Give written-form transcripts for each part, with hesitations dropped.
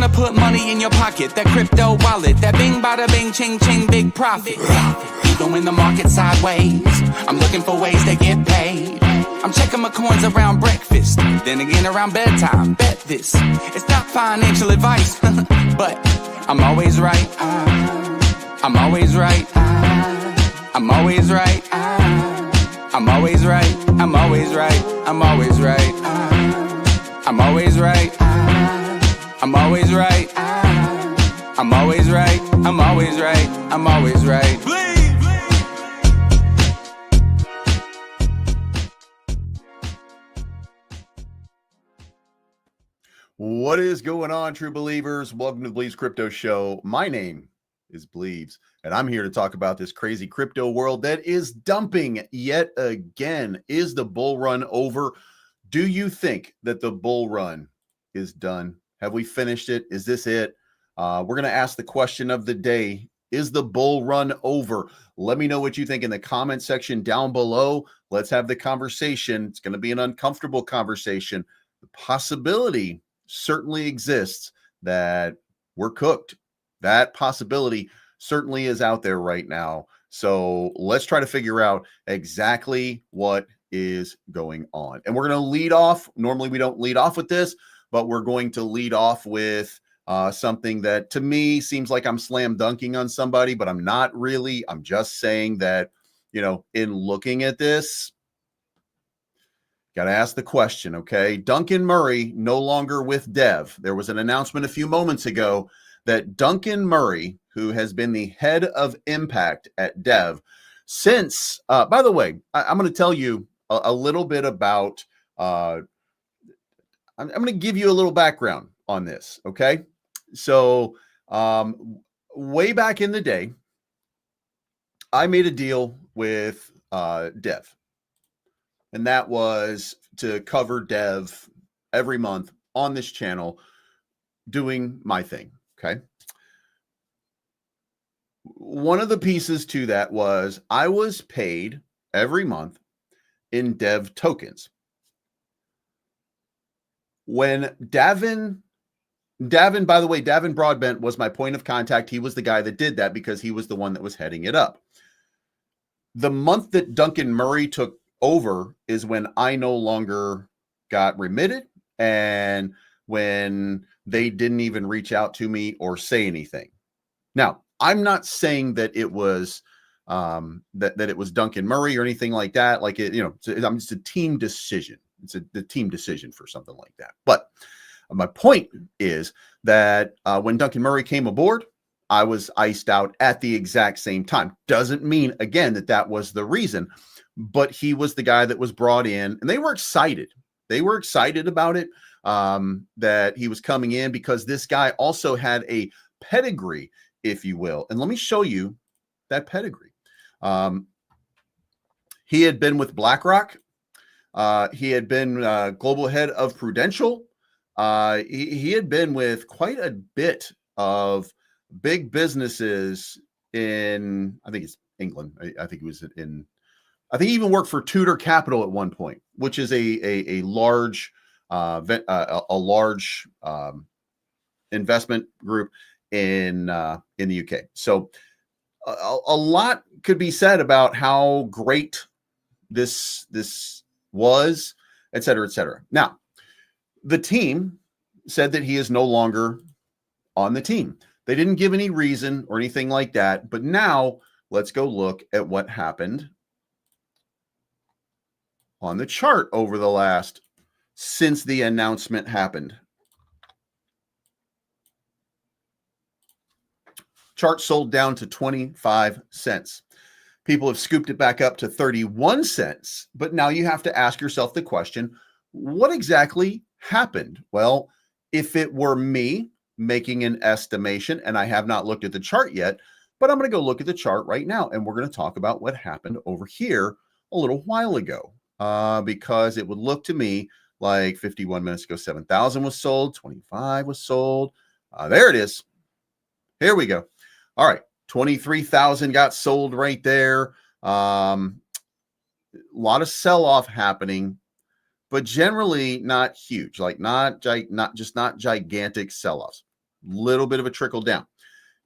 wanna put money in your pocket, that crypto wallet, that bing bada bing ching ching big profit. Even when the market sideways, I'm looking for ways to get paid. I'm checking my coins around breakfast, then again around bedtime. Bet this, it's not financial advice, but I'm always right. I'm always right. I'm always right. I'm always right. I'm always right. I'm always right. I'm always right. I'm always right. I'm always right. I'm always right. I'm always right. What is going on, true believers? Welcome to the Bleaves Crypto Show. My name is Bleaves, and I'm here to talk about this crazy crypto world that is dumping yet again. Is the bull run over? Do you think that the bull run is done? Have we finished it? Is this it? We're going to ask the question of the day. Is the bull run over? Let me know what you think in the comment section down below. Let's have the conversation. It's going to be an uncomfortable conversation. The possibility certainly exists that we're cooked. That possibility certainly is out there right now. So let's try to figure out exactly what is going on. And we're going to lead off. Normally we don't lead off with this, but we're going to lead off with something that to me seems like I'm slam dunking on somebody, but I'm not really. I'm just saying that, you know, in looking at this, got to ask the question, okay? Duncan Murray no longer with Dev. There was an announcement a few moments ago that Duncan Murray, who has been the head of impact at Dev since, by the way, I'm going to tell you a little bit about, I'm going to give you a little background on this, okay? So way back in the day, I made a deal with Dev. And that was to cover Dev every month on this channel, doing my thing, okay? One of the pieces to that was I was paid every month in Dev tokens. When Davin, by the way, Davin Broadbent was my point of contact. He was the guy that did that because he was the one that was heading it up. The month that Duncan Murray took over is when I no longer got remitted and when they didn't even reach out to me or say anything. Now, I'm not saying that it was that it was Duncan Murray or anything like that. Like it, you know, it's a team decision. It's the team decision for something like that. But my point is that when Duncan Murray came aboard, I was iced out at the exact same time. Doesn't mean, again, that that was the reason. But he was the guy that was brought in, and they were excited. They were excited about it, that he was coming in because this guy also had a pedigree, if you will. And let me show you that pedigree. He had been with BlackRock. He had been global head of Prudential. He had been with quite a bit of big businesses in, I think it's England. I think it was in, I think he even worked for Tudor Capital at one point, which is a large investment group in the UK. So a lot could be said about how great this was, et cetera, et cetera. Now, the team said that he is no longer on the team. They didn't give any reason or anything like that. But now let's go look at what happened on the chart over the last, since the announcement happened. Chart sold down to 25 cents. People have scooped it back up to 31 cents. But now you have to ask yourself the question, what exactly happened? Well, if it were me making an estimation, and I have not looked at the chart yet, but I'm going to go look at the chart right now, and we're going to talk about what happened over here a little while ago. Because it would look to me like 51 minutes ago, 7,000 was sold, 25 was sold. There it is. Here we go. All right. 23,000 got sold right there. A lot of sell-off happening, but generally not huge, like not gigantic sell-offs. Little bit of a trickle down.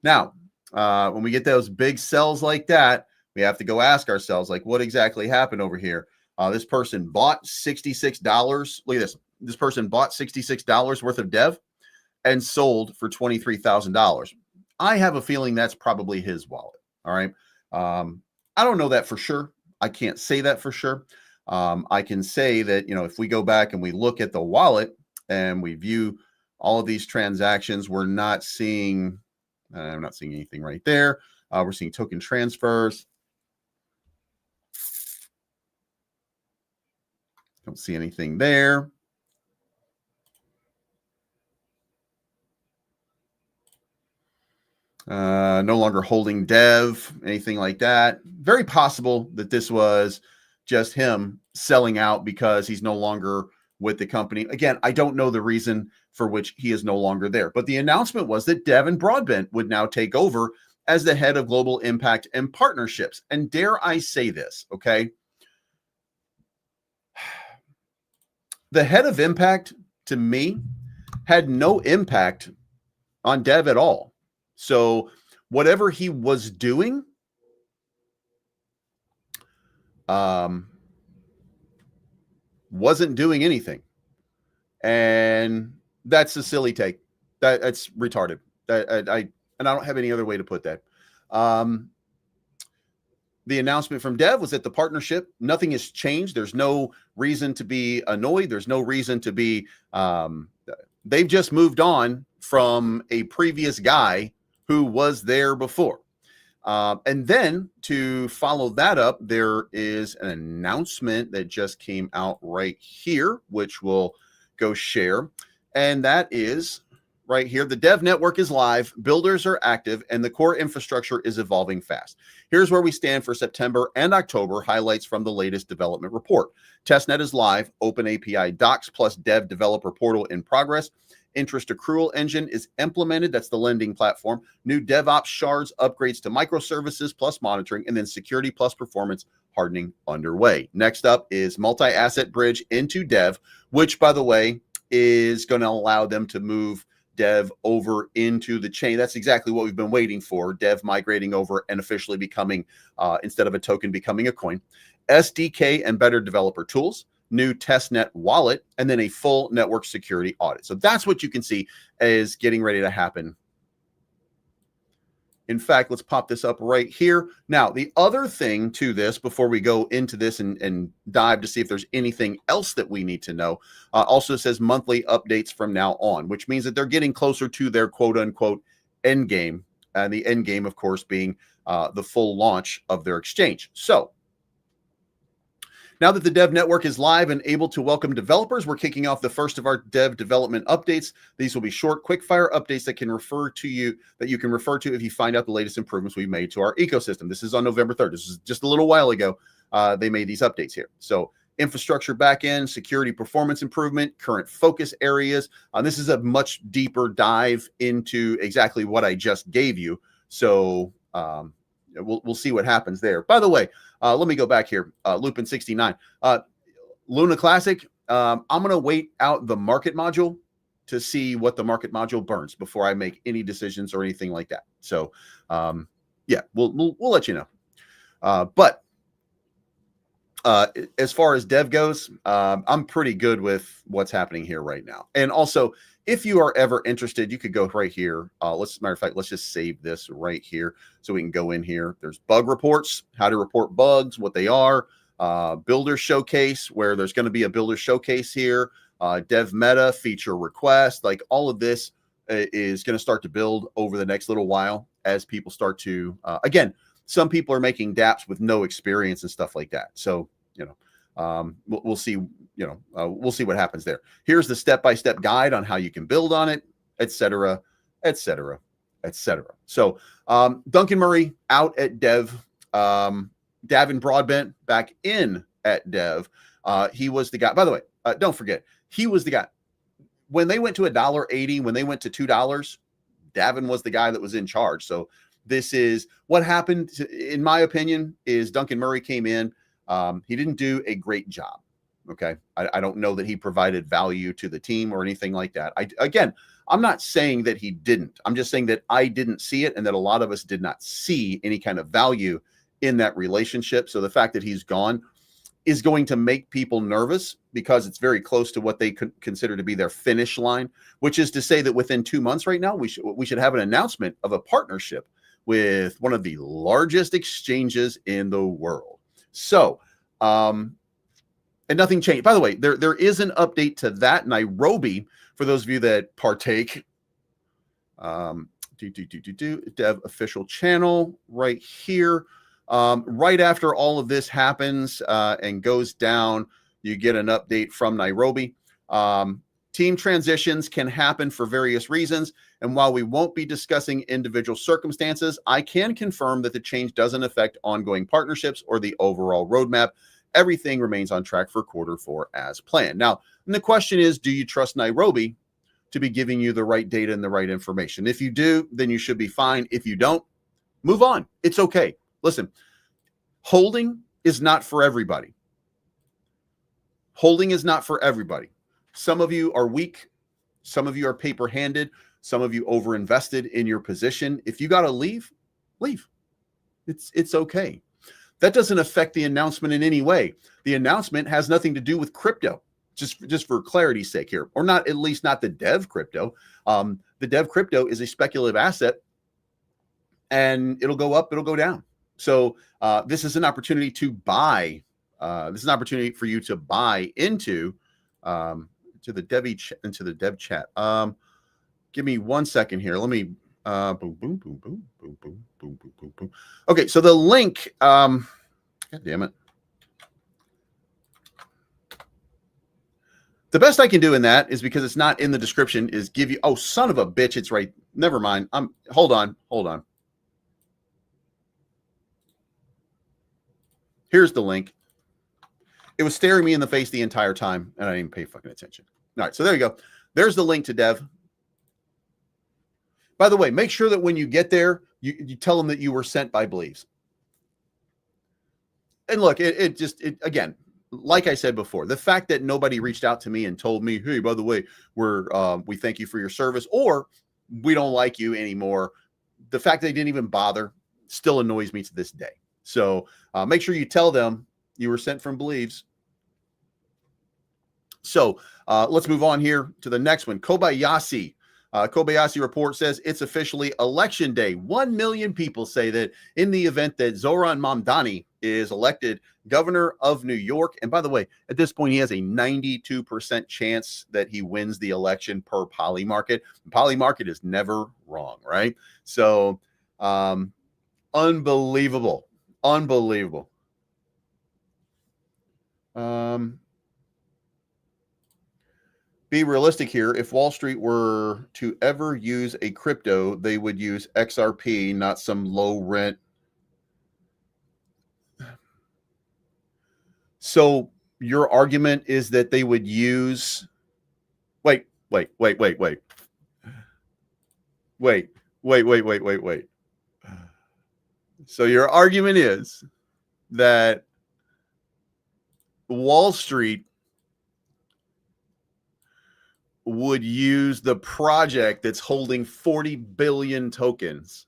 Now, when we get those big sells like that, we have to go ask ourselves, like, what exactly happened over here? This person bought $66. Look at this. This person bought $66 worth of dev and sold for $23,000. I have a feeling that's probably his wallet. All right. I don't know that for sure. I can't say that for sure. I can say that, if we go back and we look at the wallet and we view all of these transactions, we're not seeing, I'm not seeing anything right there. We're seeing token transfers. Don't see anything there. No longer holding dev, anything like that. Very possible that this was just him selling out because he's no longer with the company. Again, I don't know the reason for which he is no longer there, but the announcement was that Devin Broadbent would now take over as the head of global impact and partnerships. And dare I say this, okay? The head of impact, to me, had no impact on Dev at all. So whatever he was doing, wasn't doing anything. And that's a silly take. That's retarded. I don't have any other way to put that. The announcement from Dev was that the partnership, nothing has changed. There's no reason to be annoyed. There's no reason to be, they've just moved on from a previous guy who was there before. And then to follow that up, there is an announcement that just came out right here, which we'll go share. And that is right here. The dev network is live, builders are active, and the core infrastructure is evolving fast. Here's where we stand for September and October, highlights from the latest development report. Testnet is live, Open API docs plus dev developer portal in progress. Interest accrual engine is implemented. That's the lending platform. New DevOps shards, upgrades to microservices plus monitoring, and then security plus performance hardening underway. Next up is multi-asset bridge into dev, which, by the way, is going to allow them to move dev over into the chain. That's exactly what we've been waiting for. Dev migrating over and officially becoming, instead of a token, becoming a coin. SDK and better developer tools. New testnet wallet, and then a full network security audit. So that's what you can see is getting ready to happen. In fact, let's pop this up right here. Now, the other thing to this, before we go into this and dive to see if there's anything else that we need to know, also says monthly updates from now on, which means that they're getting closer to their quote-unquote end game, and the end game, of course, being the full launch of their exchange. So, now that the dev network is live and able to welcome developers, we're kicking off the first of our dev development updates. These will be short, quick-fire updates that you can refer to if you find out the latest improvements we've made to our ecosystem. This is on November 3rd. This is just a little while ago. They made these updates here. So infrastructure backend, security performance improvement, current focus areas. This is a much deeper dive into exactly what I just gave you. So we'll see what happens there. By the way, let me go back here. Lupin69. Luna Classic. I'm going to wait out the market module to see what the market module burns before I make any decisions or anything like that. So, yeah, we'll let you know. But as far as dev goes, I'm pretty good with what's happening here right now. And also, if you are ever interested, you could go right here. Matter of fact, let's just save this right here so we can go in here. There's bug reports, how to report bugs, what they are, builder showcase, where there's going to be a builder showcase here, dev meta, feature request, like all of this is going to start to build over the next little while as people start to, again, some people are making dApps with no experience and stuff like that. So, we'll see, we'll see what happens there. Here's the step-by-step guide on how you can build on it, et cetera, et cetera, et cetera. So Duncan Murray out at dev, Davin Broadbent back in at dev. He was the guy, by the way, don't forget, he was the guy. When they went to $1.80, when they went to $2, Davin was the guy that was in charge. So this is what happened, in my opinion, is Duncan Murray came in. He didn't do a great job. Okay. I don't know that he provided value to the team or anything like that. Again, I'm not saying that he didn't. I'm just saying that I didn't see it and that a lot of us did not see any kind of value in that relationship. So the fact that he's gone is going to make people nervous because it's very close to what they consider to be their finish line, which is to say that within 2 months right now, we should have an announcement of a partnership with one of the largest exchanges in the world. So, and nothing changed. By the way, there is an update to that. Nairobi, for those of you that partake, dev official channel right here. Right after all of this happens and goes down, you get an update from Nairobi. Team transitions can happen for various reasons. And while we won't be discussing individual circumstances, I can confirm that the change doesn't affect ongoing partnerships or the overall roadmap. Everything remains on track for Q4 as planned. Now, and the question is, do you trust Nairobi to be giving you the right data and the right information? If you do, then you should be fine. If you don't, move on. It's okay. Listen, holding is not for everybody. Holding is not for everybody. Some of you are weak. Some of you are paper-handed. Some of you over-invested in your position. If you got to leave, leave. It's okay. That doesn't affect the announcement in any way. The announcement has nothing to do with crypto, just for clarity's sake here, or not, at least not the dev crypto. The dev crypto is a speculative asset, and it'll go up, it'll go down. So this is an opportunity to buy. This is an opportunity for you to buy into the dev chat. Give me 1 second here. Let me boom, boom, boom, boom, boom, boom, boom, boom, boom, boom. Okay, so the link. God damn it. The best I can do in that is, because it's not in the description, is give you. Oh, son of a bitch! It's right. Never mind. Hold on. Here's the link. It was staring me in the face the entire time, and I didn't pay fucking attention. All right, so there you go. There's the link to Dev. By the way, make sure that when you get there, you tell them that you were sent by Bleaves. And look, again, like I said before, the fact that nobody reached out to me and told me, hey, by the way, we thank you for your service, or we don't like you anymore. The fact they didn't even bother still annoys me to this day. So make sure you tell them you were sent from Bleaves. So let's move on here to the next one. Kobayashi report says it's officially election day. 1 million people say that in the event that Zoran Mamdani is elected governor of New York. And by the way, at this point, he has a 92% chance that he wins the election per Polymarket. Polymarket is never wrong, right? So unbelievable. Be realistic here. If Wall Street were to ever use a crypto, they would use XRP, not some low rent. So your argument is that they would use. Wait. So your argument is that Wall Street would use the project that's holding 40 billion tokens.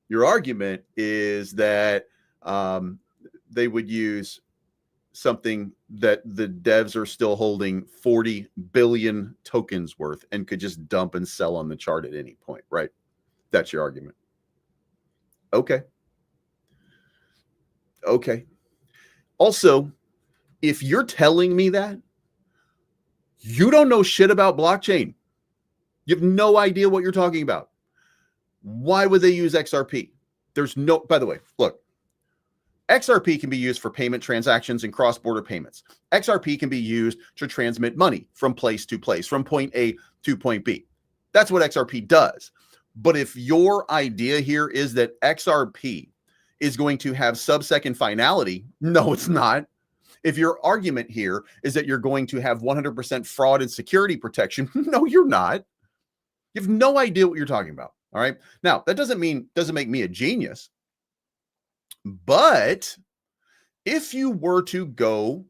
Your argument is that they would use something that the devs are still holding 40 billion tokens worth and could just dump and sell on the chart at any point, right? That's your argument. Okay. Also, if you're telling me that, you don't know shit about blockchain. You have no idea what you're talking about. Why would they use XRP? By the way, look, XRP can be used for payment transactions and cross-border payments. XRP can be used to transmit money from place to place, from point A to point B. That's what XRP does. But if your idea here is that XRP is going to have sub-second finality, no, it's not. If your argument here is that you're going to have 100% fraud and security protection, no, you're not. You have no idea what you're talking about. All right. Now, that doesn't make me a genius. But if you were to go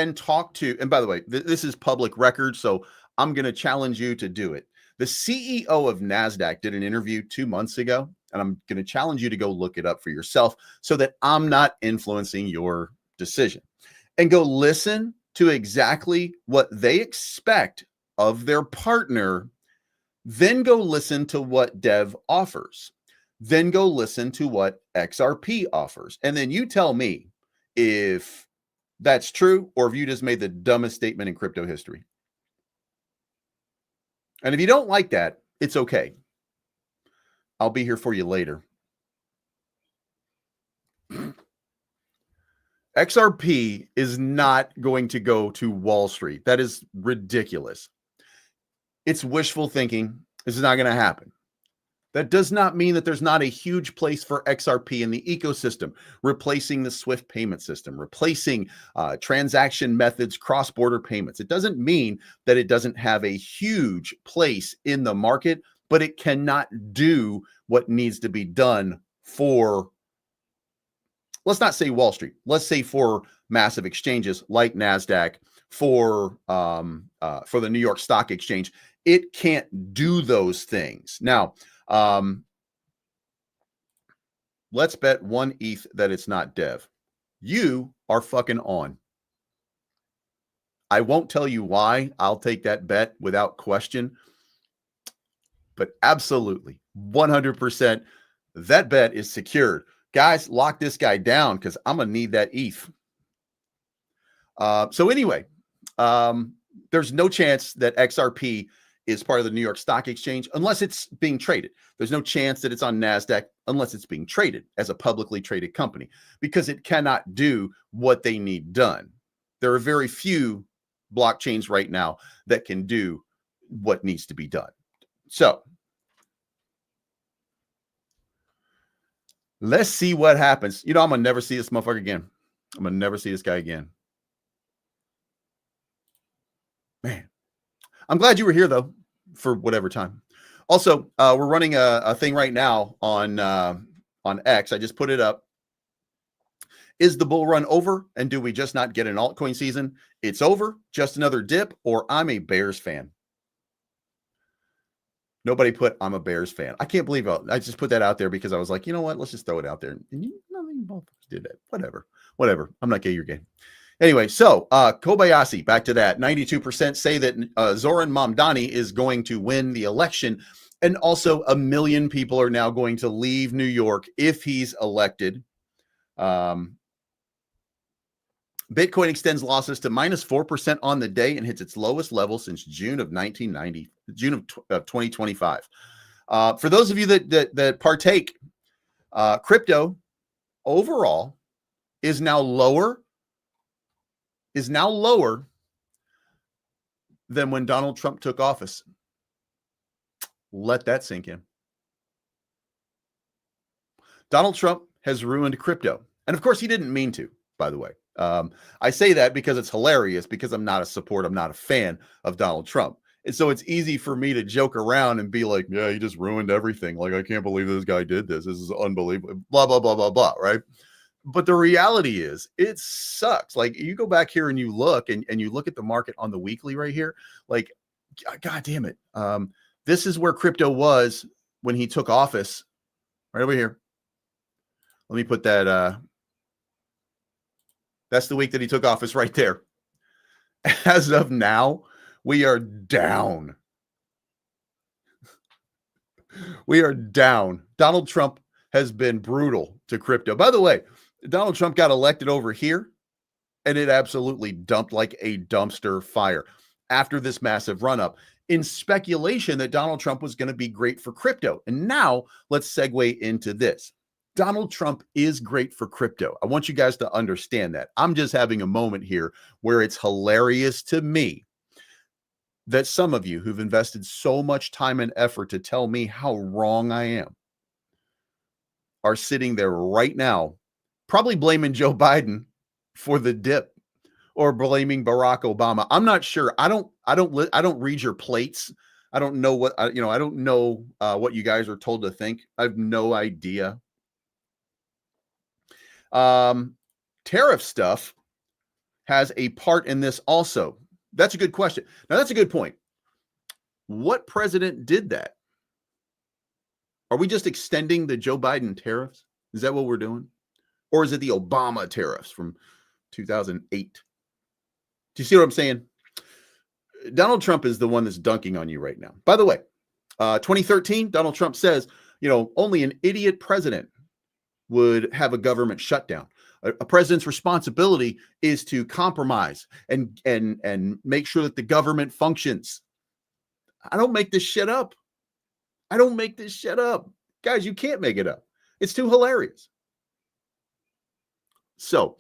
and talk to, and by the way, this is public record, so I'm going to challenge you to do it. The CEO of NASDAQ did an interview 2 months ago, and I'm going to challenge you to go look it up for yourself so that I'm not influencing your decision. And go listen to exactly what they expect of their partner. Then go listen to what Dev offers. Then go listen to what XRP offers. And then you tell me if that's true or if you just made the dumbest statement in crypto history. And if you don't like that, it's okay. I'll be here for you later. XRP is not going to go to Wall Street. That is ridiculous. It's wishful thinking. This is not going to happen. That does not mean that there's not a huge place for XRP in the ecosystem, replacing the SWIFT payment system, replacing transaction methods, cross-border payments. It doesn't mean that it doesn't have a huge place in the market, but it cannot do what needs to be done for, let's not say Wall Street. Let's say for massive exchanges like NASDAQ, for the New York Stock Exchange. It can't do those things. Now, let's bet 1 ETH that it's not Dev. You are fucking on. I won't tell you why. I'll take that bet without question. But absolutely, 100%, that bet is secured. Guys, lock this guy down because I'm going to need that ETH. So anyway, there's no chance that XRP is part of the New York Stock Exchange unless it's being traded. There's no chance that it's on NASDAQ unless it's being traded as a publicly traded company because it cannot do what they need done. There are very few blockchains right now that can do what needs to be done. So let's see what happens. You know, I'm going to never see this motherfucker again. I'm going to never see this guy again. Man, I'm glad you were here, though, for whatever time. Also, we're running a thing right now on X. I just put it up. Is the bull run over? And do we just not get an altcoin season? It's over. Just another dip, or I'm a Bears fan. Nobody put I'm a Bears fan. I can't believe I just put that out there because I was like, you know what? Let's just throw it out there. And you both did that. Whatever. I'm not gay, you're gay. Anyway, so Kobayashi, back to that. 92% say that Zoran Mamdani is going to win the election. And also 1 million people are now going to leave New York if he's elected. Bitcoin extends losses to minus 4% on the day and hits its lowest level since June of 2025. For those of you that partake, crypto overall is now lower than when Donald Trump took office. Let that sink in. Donald Trump has ruined crypto. And of course, he didn't mean to, by the way. I say that because it's hilarious, because I'm not a fan of Donald Trump. And so it's easy for me to joke around and be like, yeah, he just ruined everything. Like, I can't believe this guy did this. This is unbelievable. Blah, blah, blah, blah, blah, right? But the reality is it sucks. Like, you go back here and you look and you look at the market on the weekly right here. Like, God damn it. This is where crypto was when he took office, right over here. Let me put that. That's the week that he took office right there. As of now, we are down. We are down. Donald Trump has been brutal to crypto. By the way, Donald Trump got elected over here, and it absolutely dumped like a dumpster fire after this massive run-up in speculation that Donald Trump was going to be great for crypto. And now let's segue into this. Donald Trump is great for crypto. I want you guys to understand that. I'm just having a moment here where it's hilarious to me that some of you who've invested so much time and effort to tell me how wrong I am are sitting there right now, probably blaming Joe Biden for the dip or blaming Barack Obama. I'm not sure. I don't read your plates. I don't know what, I don't know what you guys are told to think. I have no idea. Tariff stuff has a part in this also? That's a good question. Now, that's a good point. What president did that? Are we just extending the Joe Biden tariffs? Is that what we're doing? Or is it the Obama tariffs from 2008? Do you see what I'm saying? Donald Trump is the one that's dunking on you right now. By the way, 2013, Donald Trump says, only an idiot president would have a government shutdown. A president's responsibility is to compromise and make sure that the government functions. I don't make this shit up. Guys, you can't make it up. It's too hilarious. So,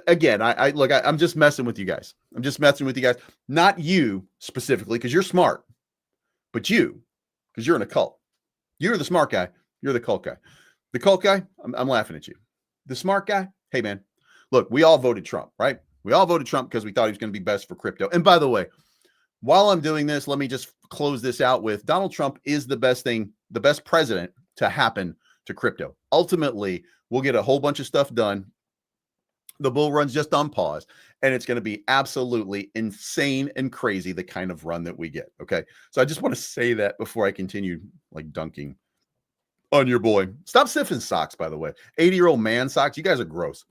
again, I'm just messing with you guys. Not you specifically, because you're smart, but you, because you're in a cult. You're the smart guy. You're the cult guy. The cult guy, I'm laughing at you. The smart guy, hey, man, look, we all voted Trump, right? We all voted Trump because we thought he was going to be best for crypto. And by the way, while I'm doing this, let me just close this out with Donald Trump is the best president to happen to crypto. Ultimately, we'll get a whole bunch of stuff done. The bull run's just on pause, and it's going to be absolutely insane and crazy, the kind of run that we get. Okay. So I just want to say that before I continue dunking on your boy. Stop sniffing socks, by the way. 80-year-old man socks. You guys are gross.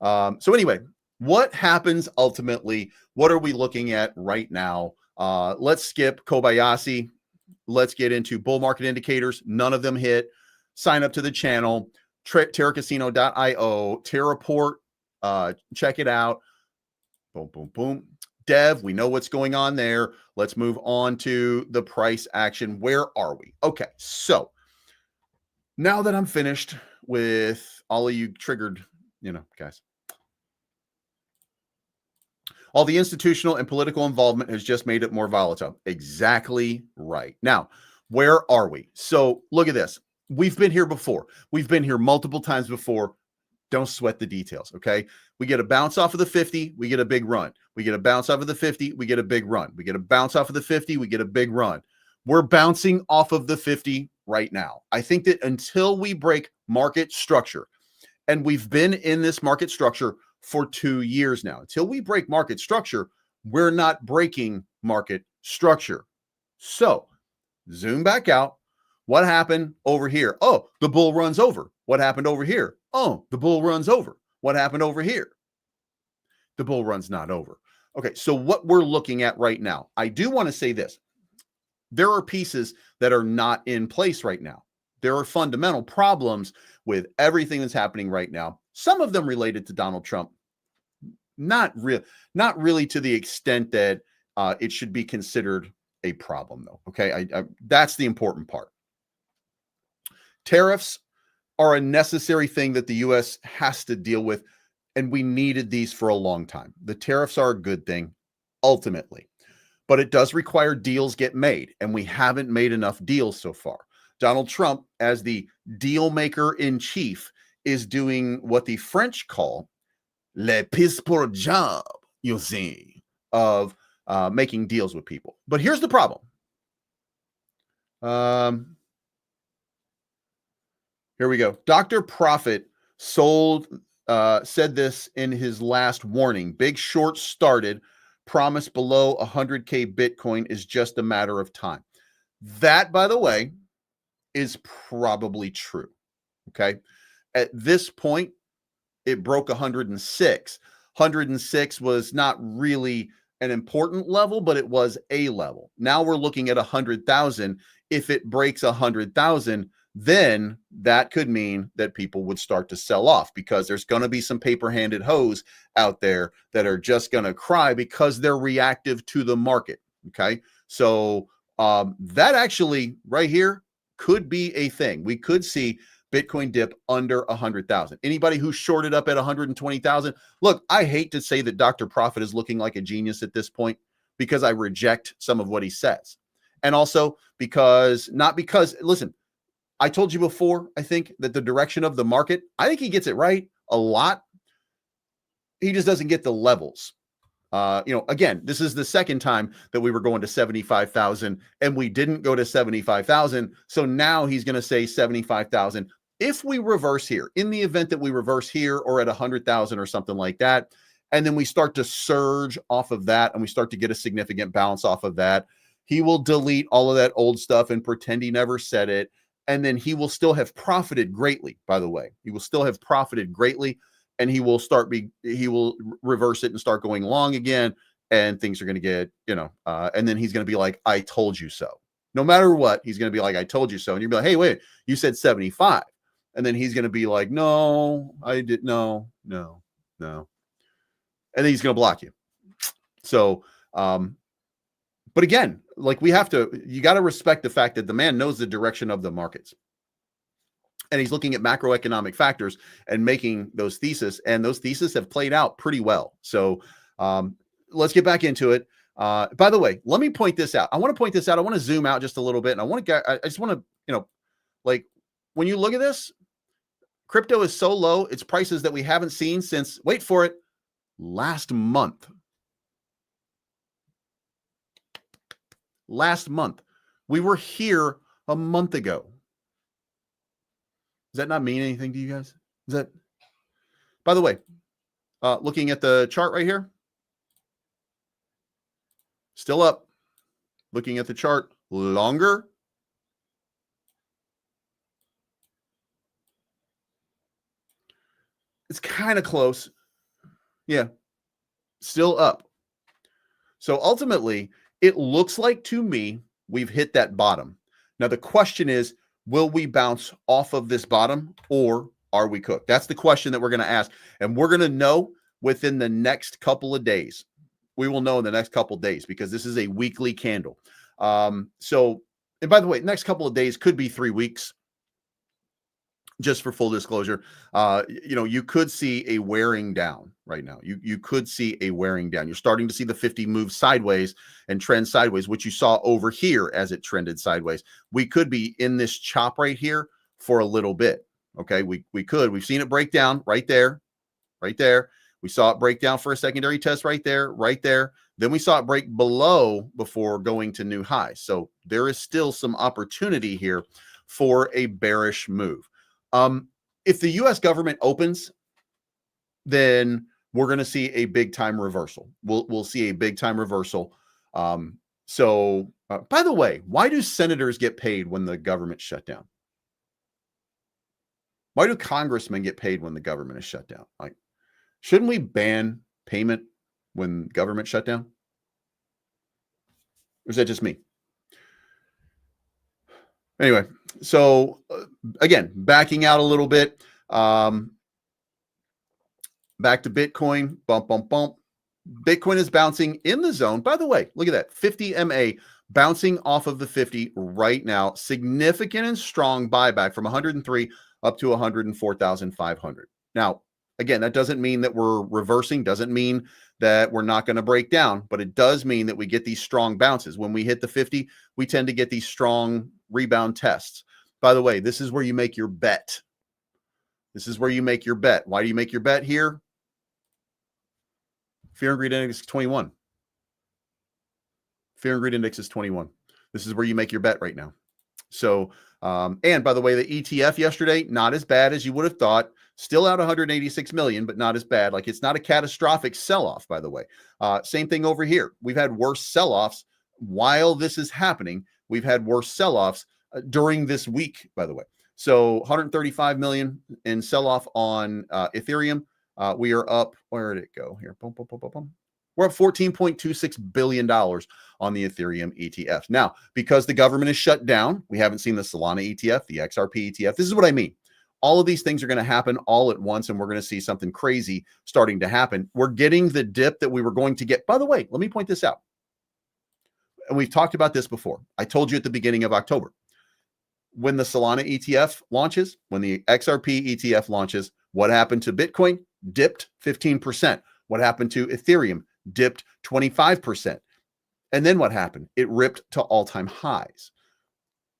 So anyway, what happens ultimately? What are we looking at right now? Let's skip Kobayashi. Let's get into bull market indicators. None of them hit. Sign up to the channel. TerraCasino.io. Terraport. Check it out. Boom, boom, boom. Dev, we know what's going on there. Let's move on to the price action. Where are we? Okay, so now that I'm finished with all of you triggered, guys, all the institutional and political involvement has just made it more volatile. Exactly right. Now, where are we? So look at this. We've been here before. We've been here multiple times before. Don't sweat the details, okay? We get a bounce off of the 50, we get a big run. We get a bounce off of the 50, we get a big run. We get a bounce off of the 50, we get a big run. We're bouncing off of the 50 right now. I think that until we break market structure, and we've been in this market structure for 2 years now, until we break market structure, we're not breaking market structure. So zoom back out. What happened over here? Oh, the bull run's over. What happened over here? Oh, the bull run's over. What happened over here? The bull run's not over. Okay, so what we're looking at right now, I do want to say this. There are pieces that are not in place right now. There are fundamental problems with everything that's happening right now. Some of them related to Donald Trump. Not really to the extent that it should be considered a problem, though. Okay, that's the important part. Tariffs are a necessary thing that the U.S. has to deal with, and we needed these for a long time. The tariffs are a good thing, ultimately, but it does require deals get made, and we haven't made enough deals so far. Donald Trump, as the deal maker in chief, is doing what the French call le pis pour job, you see, of making deals with people. But here's the problem. Here we go. Dr. Profit said this in his last warning. Big short started. Promise below 100K Bitcoin is just a matter of time. That, by the way, is probably true. Okay. At this point, it broke 106. 106 was not really an important level, but it was a level. Now we're looking at 100,000. If it breaks 100,000, then that could mean that people would start to sell off, because there's going to be some paper-handed hoes out there that are just going to cry because they're reactive to the market. Okay. So that actually right here could be a thing. We could see Bitcoin dip under 100,000. Anybody who shorted up at 120,000, look, I hate to say that Dr. Profit is looking like a genius at this point, because I reject some of what he says. And also not because, listen, I told you before, I think that the direction of the market, I think he gets it right a lot. He just doesn't get the levels. Again, this is the second time that we were going to 75,000 and we didn't go to 75,000. So now he's going to say 75,000 if we reverse here, in the event that we reverse here or at 100,000 or something like that, and then we start to surge off of that and we start to get a significant bounce off of that, he will delete all of that old stuff and pretend he never said it. And then he will still have profited greatly, by the way. He will still have profited greatly, and he will reverse it and start going long again, and things are going to get, and then he's going to be like, I told you so. No matter what, he's going to be like, I told you so. And you'll be like, hey, wait, you said 75. And then he's going to be like, no, I did. No. And then he's going to block you. So, but again, like you got to respect the fact that the man knows the direction of the markets. And he's looking at macroeconomic factors and making those theses. And those theses have played out pretty well. So let's get back into it. By the way, let me point this out. I want to zoom out just a little bit. And I just want to, like when you look at this, crypto is so low. It's prices that we haven't seen since, wait for it, last month. Last month. We were here a month ago. Does that not mean anything to you guys? By the way, looking at the chart right here, still up. Looking at the chart longer. It's kind of close. Yeah. Still up. So ultimately, it looks like to me, we've hit that bottom. Now, the question is, will we bounce off of this bottom or are we cooked? That's the question that we're going to ask. And we're going to know within the next couple of days. We will know in the next couple of days because this is a weekly candle. And by the way, next couple of days could be 3 weeks. Just for full disclosure, you could see a wearing down right now. You could see a wearing down. You're starting to see the 50 move sideways and trend sideways, which you saw over here as it trended sideways. We could be in this chop right here for a little bit. Okay, we've seen it break down right there. We saw it break down for a secondary test right there. Then we saw it break below before going to new highs. So there is still some opportunity here for a bearish move. If the U.S. government opens, then we're going to see a big time reversal. We'll see a big time reversal. By the way, why do senators get paid when the government shut down? Why do congressmen get paid when the government is shut down? Like, shouldn't we ban payment when government shut down? Or is that just me? Anyway, so again, backing out a little bit, back to Bitcoin, bump. Bitcoin is bouncing in the zone. By the way, look at that, 50 MA bouncing off of the 50 right now. Significant and strong buyback from 103 up to 104,500. Now, again, that doesn't mean that we're reversing, doesn't mean that we're not going to break down, but it does mean that we get these strong bounces. When we hit the 50, we tend to get these strong rebound tests. By the way, this is where you make your bet. Why do you make your bet here? Fear and Greed Index is 21. This is where you make your bet right now. So, and by the way, the ETF yesterday, not as bad as you would have thought. Still out 186 million, but not as bad. Like, it's not a catastrophic sell-off, by the way. Same thing over here. We've had worse sell-offs while this is happening. We've had worse sell-offs during this week, by the way. So 135 million in sell-off on Ethereum. We are up, where did it go here? We're up $14.26 billion on the Ethereum ETF. Now, because the government is shut down, we haven't seen the Solana ETF, the XRP ETF. This is what I mean. All of these things are going to happen all at once, and we're going to see something crazy starting to happen. We're getting the dip that we were going to get. By the way, let me point this out. And we've talked about this before. I told you at the beginning of October, when the Solana ETF launches, when the XRP ETF launches, what happened to Bitcoin? Dipped 15%. What happened to Ethereum? Dipped 25%. And then what happened? It ripped to all-time highs.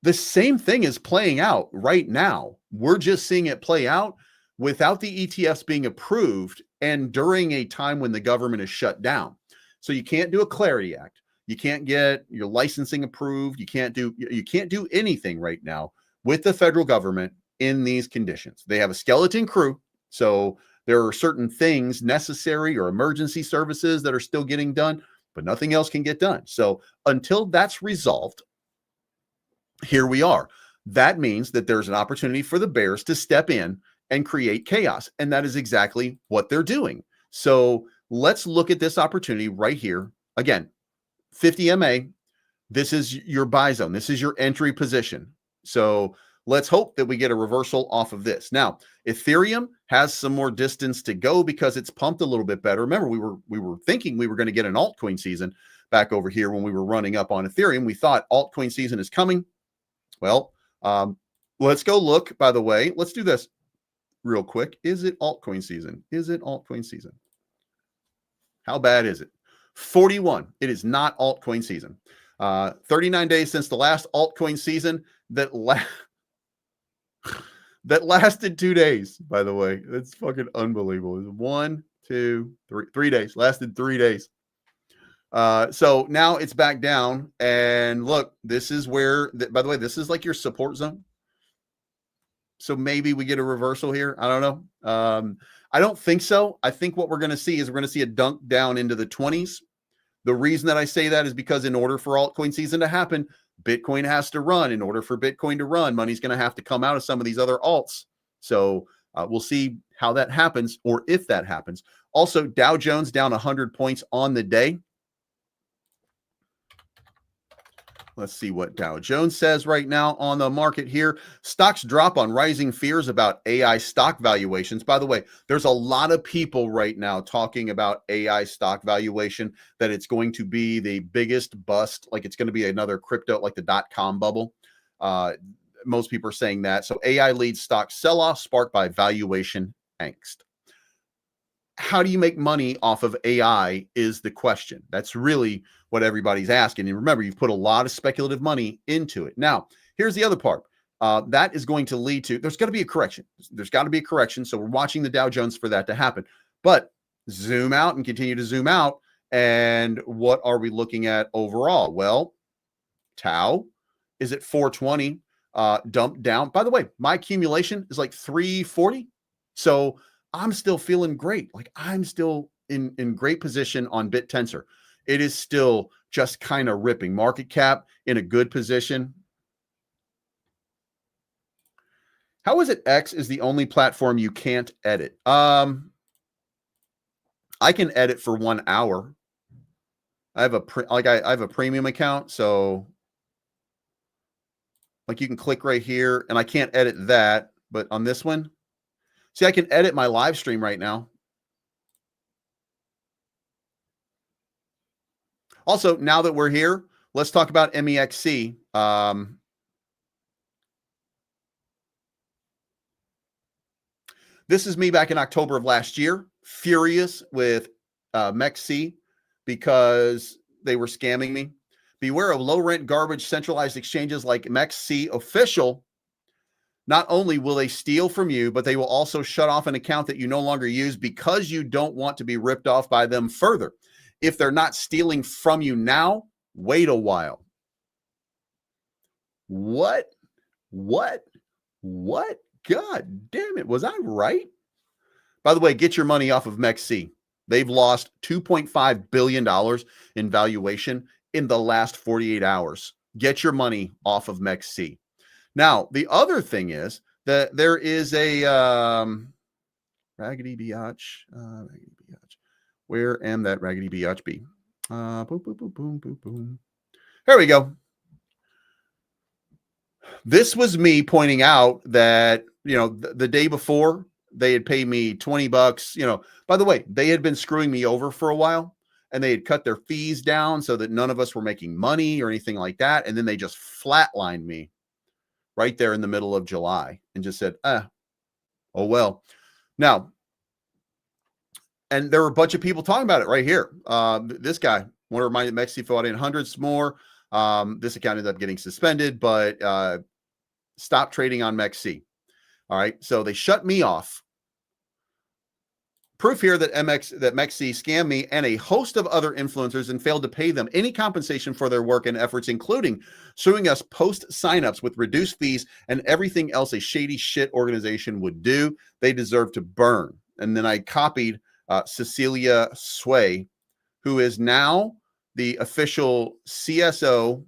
The same thing is playing out right now. We're just seeing it play out without the ETFs being approved and during a time when the government is shut down. So you can't do a Clarity Act. You can't get your licensing approved. You can't do anything right now with the federal government in these conditions. They have a skeleton crew. So there are certain things necessary or emergency services that are still getting done, but nothing else can get done. So until that's resolved, here we are. That means that there's an opportunity for the bears to step in and create chaos. And that is exactly what they're doing. So let's look at this opportunity right here. Again, 50 MA. This is your buy zone. This is your entry position. So let's hope that we get a reversal off of this. Now, Ethereum has some more distance to go because it's pumped a little bit better. Remember, we were thinking we were going to get an altcoin season back over here when we were running up on Ethereum. We thought altcoin season is coming. Well, let's go look, by the way. Let's do this real quick. Is it altcoin season? Is it altcoin season? How bad is it? 41. It is not altcoin season. 39 days since the last altcoin season that lasted 2 days, by the way. That's fucking unbelievable. It was 1, 2, 3 days. Lasted 3 days. So now it's back down. And look, this is where, by the way, this is like your support zone. So maybe we get a reversal here. I don't know. I don't think so. I think what we're going to see is we're going to see a dunk down into the 20s. The reason that I say that is because in order for altcoin season to happen, Bitcoin has to run. In order for Bitcoin to run, money's going to have to come out of some of these other alts. So we'll see how that happens or if that happens. Also, Dow Jones down 100 points on the day. Let's see what Dow Jones says right now on the market here. Stocks drop on rising fears about AI stock valuations. By the way, there's a lot of people right now talking about AI stock valuation, that it's going to be the biggest bust, like it's going to be another crypto, like the dot-com bubble. Most people are saying that. So AI leads stock sell-off sparked by valuation angst. How do you make money off of AI is the question. That's really what everybody's asking. And remember, you've put a lot of speculative money into it. Now, here's the other part. That is going to lead to, there's got to be a correction. There's got to be a correction. So we're watching the Dow Jones for that to happen. But zoom out and continue to zoom out. And what are we looking at overall? Well, Tau is at 420, dumped down. By the way, my accumulation is like 340. So I'm still feeling great. Like I'm still in great position on BitTensor. It is still just kind of ripping. Market cap in a good position. How is it X is the only platform you can't edit? I can edit for 1 hour. I have I have a premium account, so like you can click right here, and I can't edit that, but on this one, see, I can edit my live stream right now. Also, now that we're here, let's talk about MEXC. This is me back in October of last year, furious with Mexc because they were scamming me. Beware of low-rent garbage centralized exchanges like Mexc official. Not only will they steal from you, but they will also shut off an account that you no longer use because you don't want to be ripped off by them further. If they're not stealing from you now, wait a while. What? God damn it. Was I right? By the way, get your money off of Mexc. They've lost $2.5 billion in valuation in the last 48 hours. Get your money off of Mexc. Now, the other thing is that there is a raggedy biatch. Where am that raggedy biatch be? Boom, boom, boom, boom, boom, boom. There we go. This was me pointing out that, you know, the day before they had paid me $20. You know, by the way, they had been screwing me over for a while, and they had cut their fees down so that none of us were making money or anything like that. And then they just flatlined me right there in the middle of July and just said, oh, well. Now, and there were a bunch of people talking about it right here. This guy, want to remind Mexc filled in hundreds more. This account ended up getting suspended, but stop trading on Mexc. All right. So they shut me off. Proof here that Mexc scammed me and a host of other influencers and failed to pay them any compensation for their work and efforts, including suing us post signups with reduced fees and everything else a shady shit organization would do. They deserve to burn. And then I copied Cecilia Sway, who is now the official CSO.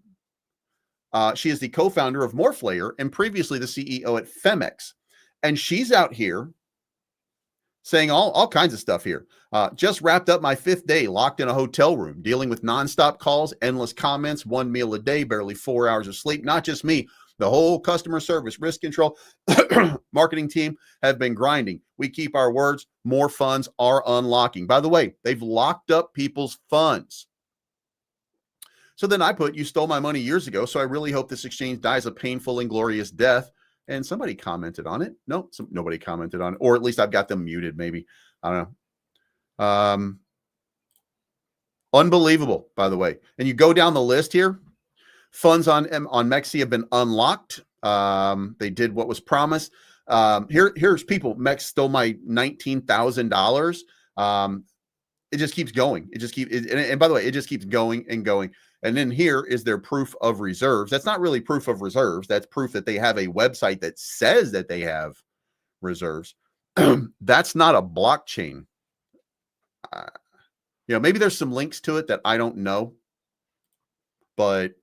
She is the co-founder of Morphlayer and previously the CEO at Femex. And she's out here saying all kinds of stuff here. Just wrapped up my 5th day locked in a hotel room, dealing with nonstop calls, endless comments, 1 meal a day, barely 4 hours of sleep. Not just me, the whole customer service, risk control, marketing team have been grinding. We keep our words. More funds are unlocking. By the way, they've locked up people's funds. So then I put, you stole my money years ago, so I really hope this exchange dies a painful and glorious death. And somebody commented on it. No, nobody commented on it. Or at least I've got them muted, maybe. I don't know. Unbelievable, by the way. And you go down the list here. Funds on Mexc have been unlocked. They did what was promised. Here's people. Mexc stole my $19,000. It just keeps going. And by the way, it just keeps going and going. And then here is their proof of reserves. That's not really proof of reserves. That's proof that they have a website that says that they have reserves. That's not a blockchain. Maybe there's some links to it that I don't know. But,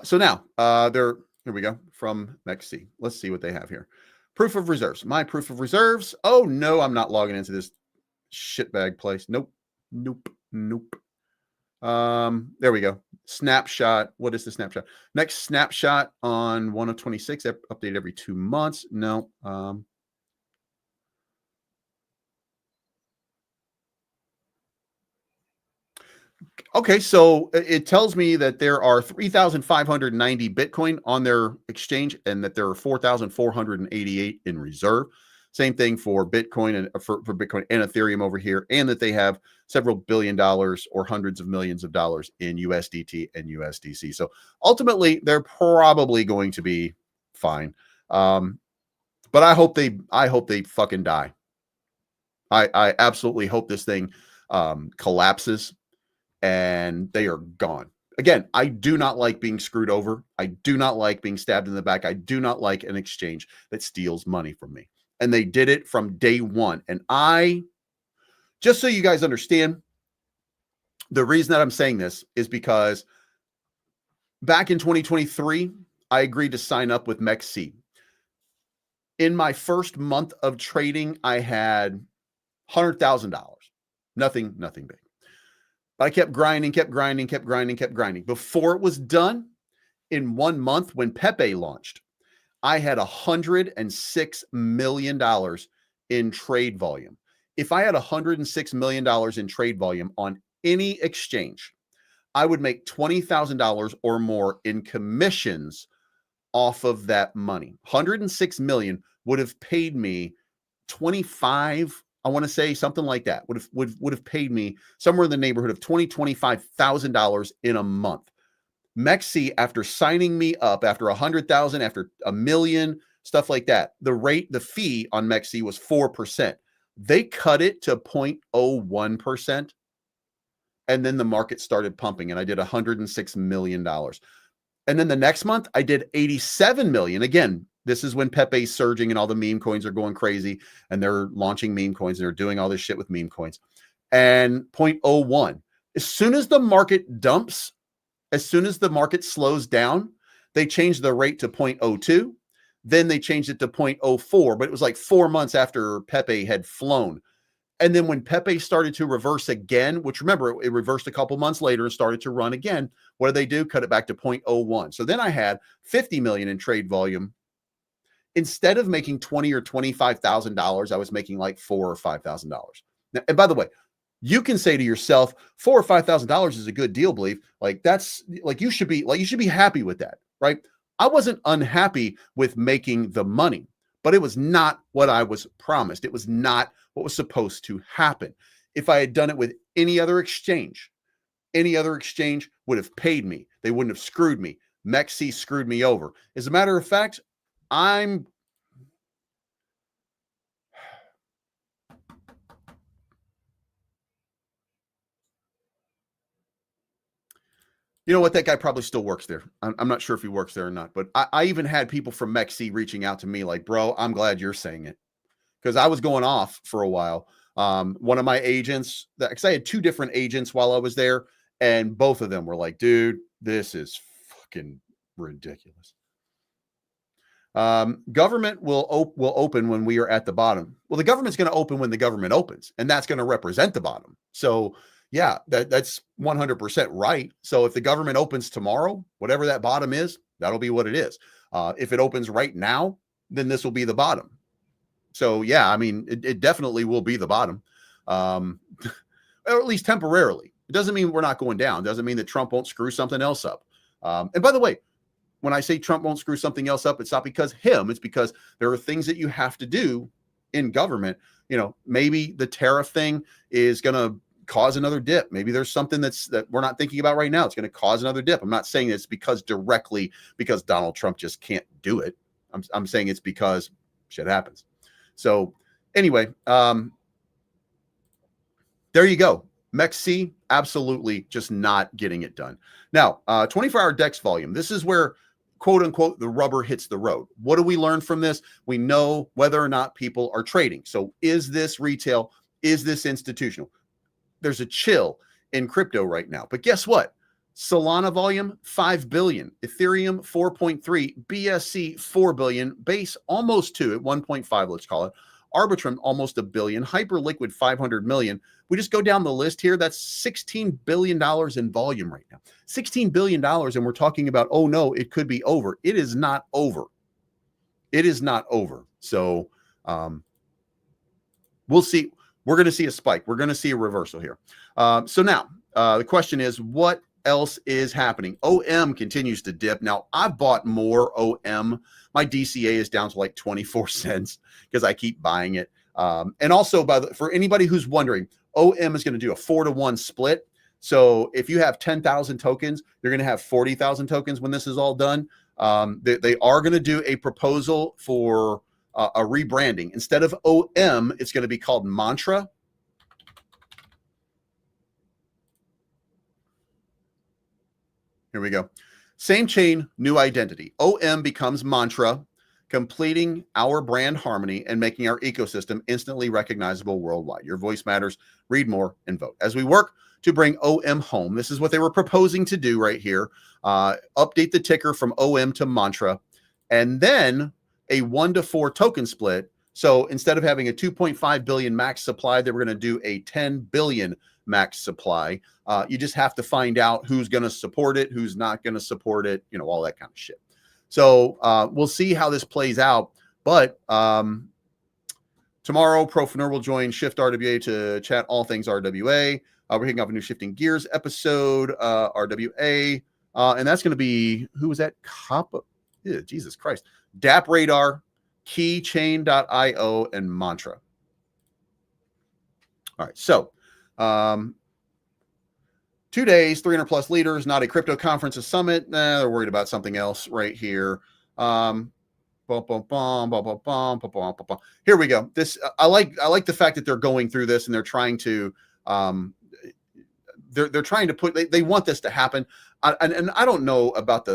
so now here we go from Mexc. Let's see what they have here. Proof of reserves. My proof of reserves. Oh, no, I'm not logging into this shitbag place. Nope. There we go. Snapshot. What is the snapshot? Next snapshot on 1 of 26. Update every 2 months. No. Okay, so it tells me that there are 3,590 Bitcoin on their exchange and that there are 4,488 in reserve. Same thing for Bitcoin and for Bitcoin and Ethereum over here, and that they have several $1 billion or hundreds of millions of dollars in USDT and USDC. So ultimately, they're probably going to be fine. But I hope they fucking die. I absolutely hope this thing collapses and they are gone. Again, I do not like being screwed over. I do not like being stabbed in the back. I do not like an exchange that steals money from me. And they did it from day one. And just so you guys understand, the reason that I'm saying this is because back in 2023, I agreed to sign up with Mexc. In my first month of trading, I had $100,000. Nothing big. But I kept grinding. Before it was done, in 1 month when Pepe launched, I had $106 million in trade volume. If I had $106 million in trade volume on any exchange, I would make $20,000 or more in commissions off of that money. 106 million would have paid me 25, I want to say something like that, would have paid me somewhere in the neighborhood of $25,000 in a month. Mexc, after signing me up, after 100,000, after $1 million, stuff like that, the fee on Mexc was 4%. They cut it to 0.01%. And then the market started pumping and I did $106 million. And then the next month I did 87 million. Again, this is when Pepe's surging and all the meme coins are going crazy and they're launching meme coins and they're doing all this shit with meme coins. And 0.01. As soon as the market dumps, as soon as the market slows down, they changed the rate to 0.02. Then they changed it to 0.04, but it was like 4 months after Pepe had flown. And then when Pepe started to reverse again, which remember, it reversed a couple months later and started to run again, what did they do? Cut it back to 0.01. So then I had 50 million in trade volume. Instead of making $20,000 or $25,000, I was making like $4,000 or $5,000. Now, and by the way, you can say to yourself, $4,000 or $5,000 is a good deal, believe. Like that's like you should be happy with that, right? I wasn't unhappy with making the money, but it was not what I was promised. It was not what was supposed to happen. If I had done it with any other exchange would have paid me. They wouldn't have screwed me. Mexc screwed me over. As a matter of fact, I'm You know what? That guy probably still works there. I'm not sure if he works there or not, but I even had people from Mexc reaching out to me like, bro, I'm glad you're saying it. Because I was going off for a while. One of my agents, because I had two different agents while I was there, and both of them were like, dude, this is fucking ridiculous. Government will open when we are at the bottom. Well, the government's going to open when the government opens, and that's going to represent the bottom. So yeah, that's 100% right. So if the government opens tomorrow, whatever that bottom is, that'll be what it is. If it opens right now, then this will be the bottom. So yeah, I mean, it definitely will be the bottom, or at least temporarily. It doesn't mean we're not going down. It doesn't mean that Trump won't screw something else up. And by the way, when I say Trump won't screw something else up, it's not because him. It's because there are things that you have to do in government. You know, maybe the tariff thing is going to cause another dip. Maybe there's something that we're not thinking about right now. It's going to cause another dip. I'm not saying it's because Donald Trump just can't do it. I'm saying it's because shit happens. So anyway, there you go. Mexc absolutely just not getting it done. Now, 24-hour DEX volume. This is where, quote unquote, the rubber hits the road. What do we learn from this? We know whether or not people are trading. So is this retail? Is this institutional? There's a chill in crypto right now. But guess what? Solana volume, 5 billion. Ethereum, 4.3. BSC, 4 billion. Base, almost 2 at 1.5, let's call it. Arbitrum, almost 1 billion. Hyperliquid, 500 million. We just go down the list here. That's $16 billion in volume right now. $16 billion, and we're talking about, oh no, it could be over. It is not over. It is not over. So we'll see. We're going to see a spike. We're going to see a reversal here. So now the question is, what else is happening? OM continues to dip. Now, I've bought more OM. My DCA is down to like 24 cents because I keep buying it. And also, for anybody who's wondering, OM is going to do a 4-to-1 split. So if you have 10,000 tokens, you're going to have 40,000 tokens when this is all done. They are going to do a proposal for a rebranding. Instead of OM, it's going to be called Mantra. Here we go. Same chain, new identity. OM becomes Mantra, completing our brand harmony and making our ecosystem instantly recognizable worldwide. Your voice matters. Read more and vote. As we work to bring OM home, this is what they were proposing to do right here. Update the ticker from OM to Mantra, and then a 1-to-4 token split. So instead of having a 2.5 billion max supply, they were going to do a 10 billion max supply. You just have to find out who's going to support it, who's not going to support it, you know, all that kind of shit. So we'll see how this plays out. But tomorrow, Profeneur will join Shift RWA to chat all things RWA. We're kicking off a new Shifting Gears episode, RWA. And that's going to be, who was that? Jesus Christ. DApp Radar, Keychain.io, and Mantra. All right. So 2 days, 300 plus leaders, not a crypto conference, a summit. They're worried about something else right here. Here we go. This I like the fact that they're going through this and they're trying to they're trying to put they want this to happen. And I don't know about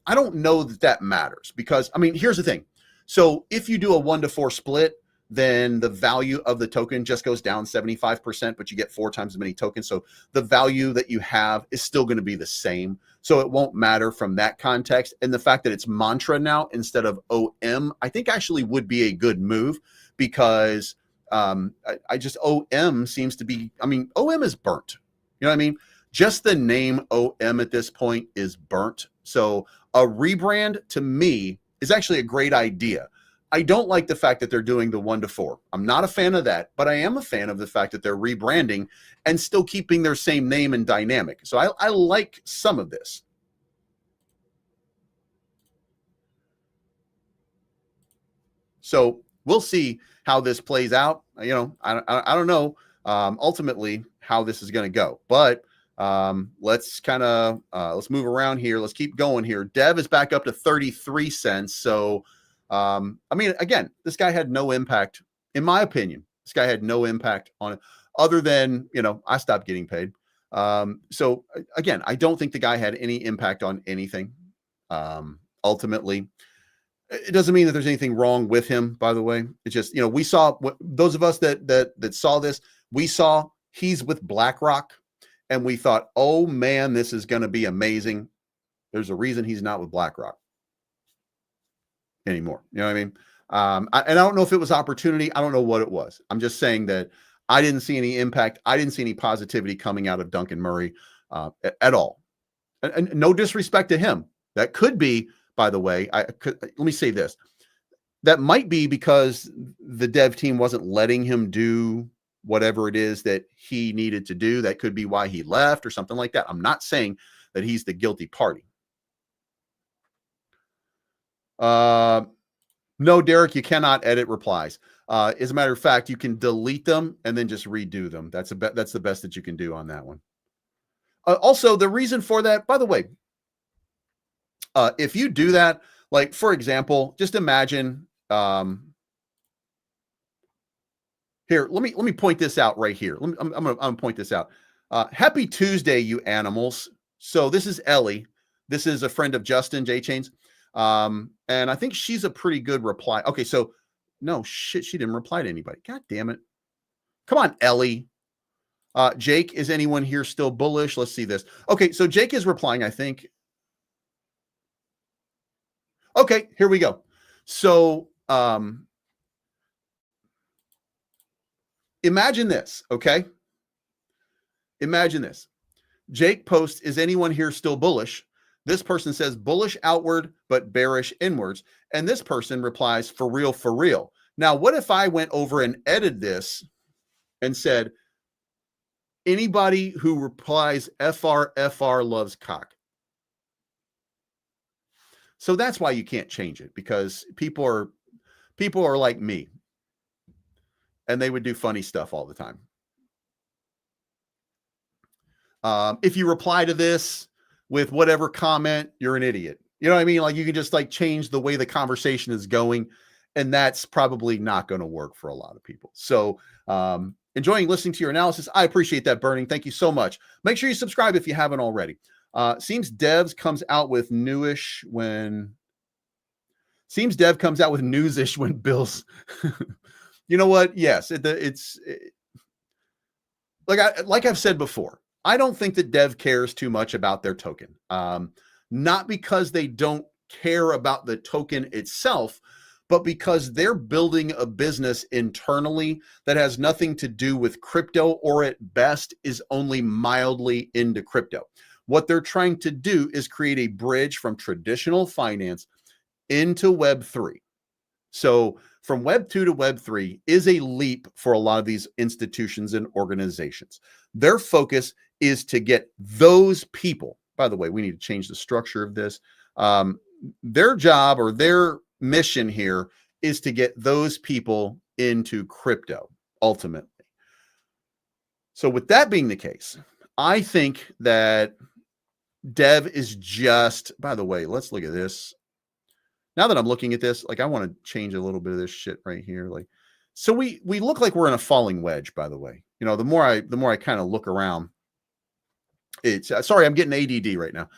I don't know that matters, because I mean, here's the thing. So if you do a 1-to-4 split, then the value of the token just goes down 75%, but you get 4 times as many tokens. So the value that you have is still going to be the same. So it won't matter from that context. And the fact that it's Mantra now instead of OM, I think actually would be a good move, because I just, OM seems to be, I mean, OM is burnt. You know what I mean? Just the name OM at this point is burnt. So a rebrand to me is actually a great idea. I don't like the fact that they're doing the 1-to-4. I'm not a fan of that, but I am a fan of the fact that they're rebranding and still keeping their same name and dynamic. So I like some of this. So we'll see how this plays out. You know, I don't know ultimately how this is going to go, but let's kind of let's move around here. Let's keep going here. Dev is back up to 33 cents. So I mean, again, this guy had no impact, in my opinion. This guy had no impact on it, other than, you know, I stopped getting paid. So again, I don't think the guy had any impact on anything. Ultimately, it doesn't mean that there's anything wrong with him, by the way. It's just, we saw, those of us that saw this, we saw he's with BlackRock, and we thought, oh man, this is going to be amazing. There's a reason he's not with BlackRock anymore. You know what I mean? And I don't know if it was opportunity. I don't know what it was. I'm just saying that I didn't see any impact. I didn't see any positivity coming out of Duncan Murray at all. And no disrespect to him. That could be, by the way, let me say this. That might be because the dev team wasn't letting him do whatever it is that he needed to do. That could be why he left or something like that. I'm not saying that he's the guilty party. No, Derek, you cannot edit replies. As a matter of fact, you can delete them and then just redo them. That's the best that you can do on that one. Also, the reason for that, by the way, if you do that, like for example, just imagine. Here, let me point this out right here. I'm gonna point this out. Happy Tuesday, you animals. So this is Ellie. This is a friend of Justin J Chains. And I think she's a pretty good reply. Okay, so no shit, she didn't reply to anybody. God damn it. Come on, Ellie. Jake, is anyone here still bullish? Let's see this. Okay, so Jake is replying, I think. Okay, here we go. So imagine this, okay? Imagine this. Jake posts, is anyone here still bullish? This person says bullish outward, but bearish inwards. And this person replies, for real, for real. Now, what if I went over and edited this and said, anybody who replies FR loves cock? So that's why you can't change it, because people are like me, and they would do funny stuff all the time. If you reply to this with whatever comment, you're an idiot. You know what I mean? Like, you can just like change the way the conversation is going, and that's probably not going to work for a lot of people. So enjoying listening to your analysis. I appreciate that, Burning. Thank you so much. Make sure you subscribe if you haven't already. Seems Dev comes out with newish when Bill's. You know what? Yes, it's like I've said before. I don't think that Dev cares too much about their token. Not because they don't care about the token itself, but because they're building a business internally that has nothing to do with crypto, or at best is only mildly into crypto. What they're trying to do is create a bridge from traditional finance into Web3. So from Web 2 to Web 3 is a leap for a lot of these institutions and organizations. Their focus is to get those people. By the way, we need to change the structure of this. Their job or their mission here is to get those people into crypto, ultimately. So with that being the case, I think that Dev is just, by the way, let's look at this. Now that I'm looking at this, like, I want to change a little bit of this shit right here. Like, so we look like we're in a falling wedge, by the way. You know, the more I kind of look around, it's sorry, I'm getting ADD right now.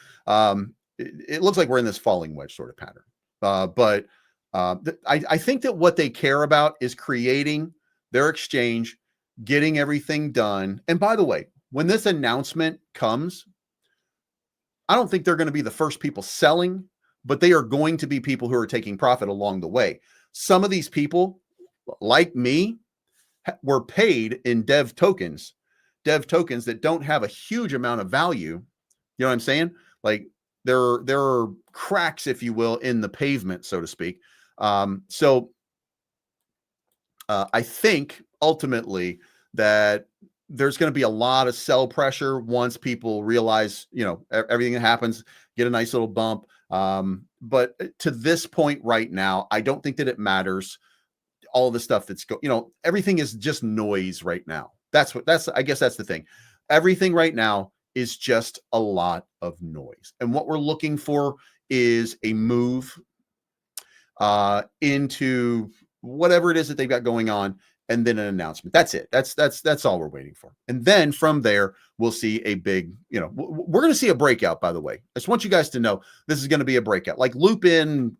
It looks like we're in this falling wedge sort of pattern. But I think that what they care about is creating their exchange, getting everything done. And by the way, when this announcement comes, I don't think they're going to be the first people selling, but they are going to be people who are taking profit along the way. Some of these people, like me, were paid in dev tokens that don't have a huge amount of value. You know what I'm saying? Like, there are cracks, if you will, in the pavement, so to speak. So I think ultimately that there's going to be a lot of sell pressure once people realize, you know, everything that happens, get a nice little bump. But to this point right now, I don't think that it matters. All the stuff that's everything is just noise right now. I guess that's the thing. Everything right now is just a lot of noise. And what we're looking for is a move into whatever it is that they've got going on. and then an announcement. That's it. That's all we're waiting for. And then from there, we'll see a big, we're going to see a breakout, by the way. I just want you guys to know this is going to be a breakout. Like Looper,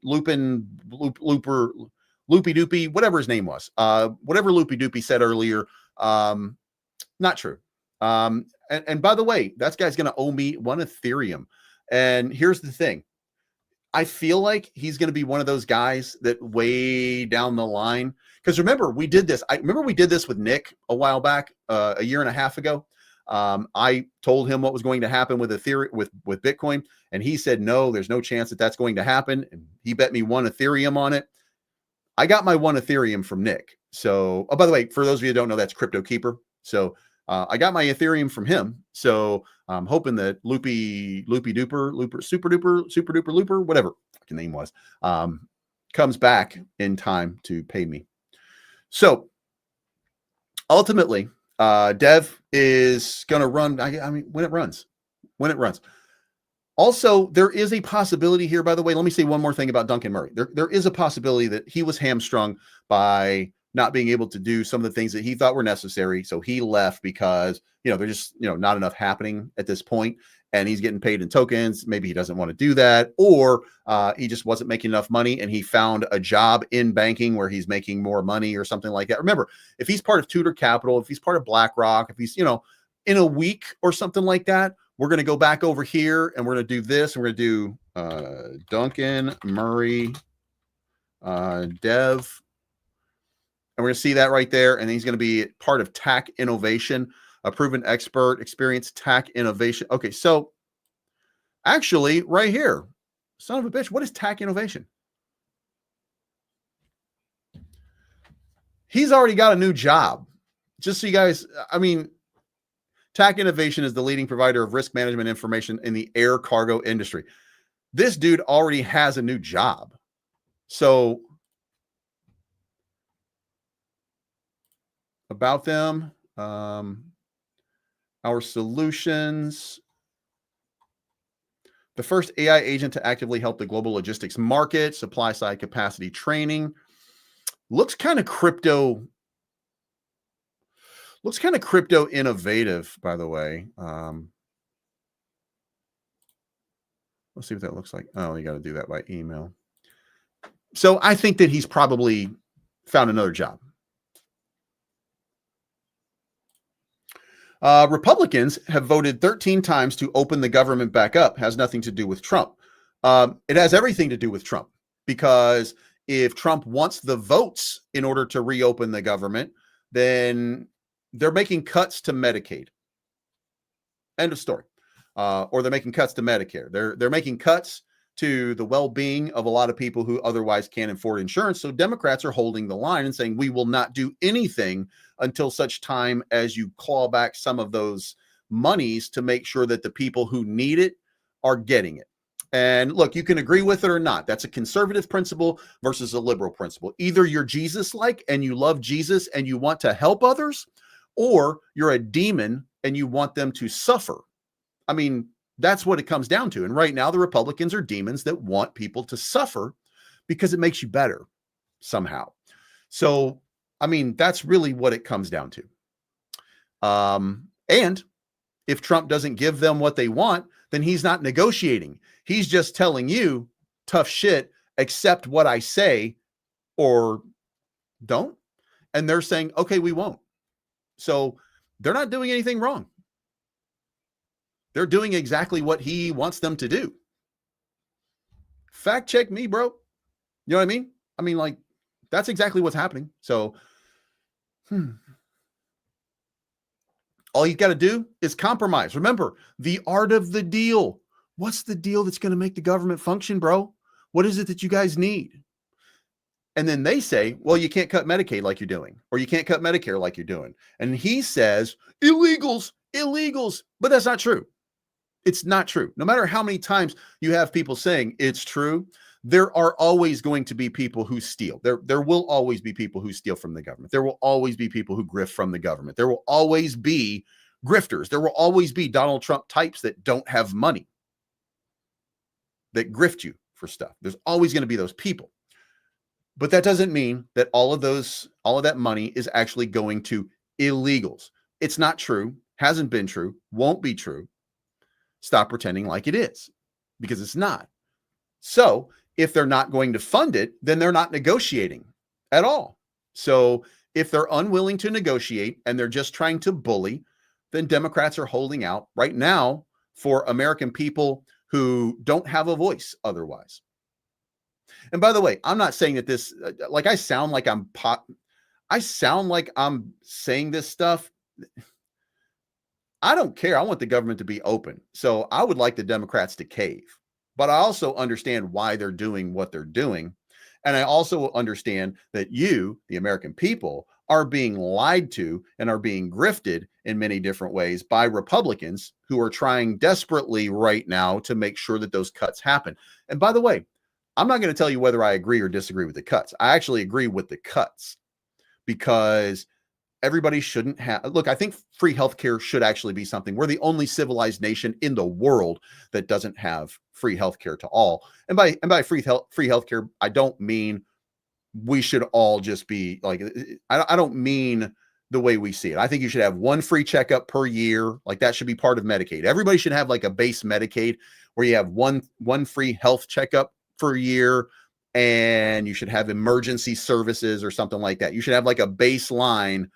Loopy Doopy, whatever his name was. Whatever Loopy Doopy said earlier, not true. And by the way, that guy's going to owe me 1 Ethereum. And here's the thing. I feel like he's going to be one of those guys that way down the line. Because remember, we did this. I remember we did this with Nick a while back, a year and a half ago. I told him what was going to happen with Ethereum, with Bitcoin, and he said no, there's no chance that that's going to happen. And he bet me 1 Ethereum on it. I got my 1 Ethereum from Nick. So, oh, by the way, for those of you who don't know, that's Crypto Keeper. So I got my Ethereum from him. So I'm hoping that Loopy Duper, Super Duper Looper, whatever the name was, comes back in time to pay me. So ultimately, Dev is going to run. I mean, when it runs. Also, there is a possibility here, by the way. Let me say one more thing about Duncan Murray. There is a possibility that he was hamstrung by not being able to do some of the things that he thought were necessary. So he left because, there's just, not enough happening at this point, and he's getting paid in tokens. Maybe he doesn't want to do that, or he just wasn't making enough money and he found a job in banking where he's making more money or something like that. Remember, if he's part of Tudor Capital, if he's part of BlackRock, if he's, in a week or something like that, we're going to go back over here and we're going to do this. And we're going to do Duncan Murray, Dev. And we're going to see that right there. And he's going to be part of TAC Innovation, a proven expert, experienced TAC Innovation. Okay, so actually right here, son of a bitch, what is TAC Innovation? He's already got a new job. Just so you guys, TAC Innovation is the leading provider of risk management information in the air cargo industry. This dude already has a new job. So about them, our solutions, the first AI agent to actively help the global logistics market, supply side capacity training. Looks kind of crypto innovative, by the way. Let's see what that looks like. Oh, you got to do that by email. So I think that he's probably found another job. Republicans have voted 13 times to open the government back up. Has nothing to do with Trump. It has everything to do with Trump, because if Trump wants the votes in order to reopen the government, then they're making cuts to Medicaid. End of story. Or they're making cuts to Medicare. They're making cuts to the well-being of a lot of people who otherwise can't afford insurance. So Democrats are holding the line and saying, we will not do anything until such time as you claw back some of those monies to make sure that the people who need it are getting it. And look, you can agree with it or not. That's a conservative principle versus a liberal principle. Either you're Jesus-like and you love Jesus and you want to help others, or you're a demon and you want them to suffer. That's what it comes down to. And right now, the Republicans are demons that want people to suffer because it makes you better somehow. So, that's really what it comes down to. And if Trump doesn't give them what they want, then he's not negotiating. He's just telling you, tough shit, accept what I say or don't. And they're saying, okay, we won't. So they're not doing anything wrong. They're doing exactly what he wants them to do. Fact check me, bro. You know what I mean? That's exactly what's happening. So, all you got to do is compromise. Remember, the art of the deal. What's the deal that's going to make the government function, bro? What is it that you guys need? And then they say, well, you can't cut Medicaid like you're doing, or you can't cut Medicare like you're doing. And he says, illegals. But that's not true. It's not true. No matter how many times you have people saying it's true, there are always going to be people who steal. There will always be people who steal from the government. There will always be people who grift from the government. There will always be grifters. There will always be Donald Trump types that don't have money, that grift you for stuff. There's always going to be those people. But that doesn't mean that all of that money is actually going to illegals. It's not true, hasn't been true, won't be true. Stop pretending like it is, because it's not. So if they're not going to fund it, then they're not negotiating at all. So if they're unwilling to negotiate and they're just trying to bully, then Democrats are holding out right now for American people who don't have a voice otherwise. And by the way, I'm not saying that this, like, I sound like I'm saying this stuff. I don't care. I want the government to be open. So I would like the Democrats to cave, but I also understand why they're doing what they're doing. And I also understand that you, the American people, are being lied to and are being grifted in many different ways by Republicans who are trying desperately right now to make sure that those cuts happen. And by the way, I'm not going to tell you whether I agree or disagree with the cuts. I actually agree with the cuts because everybody shouldn't have. Look, I think free healthcare should actually be something. We're the only civilized nation in the world that doesn't have free healthcare to all. And by free healthcare, I don't mean we should all just be like, I don't mean the way we see it. I think you should have one free checkup per year. Like that should be part of Medicaid. Everybody should have like a base Medicaid where you have one free health checkup per year, and you should have emergency services or something like that. You should have like a baseline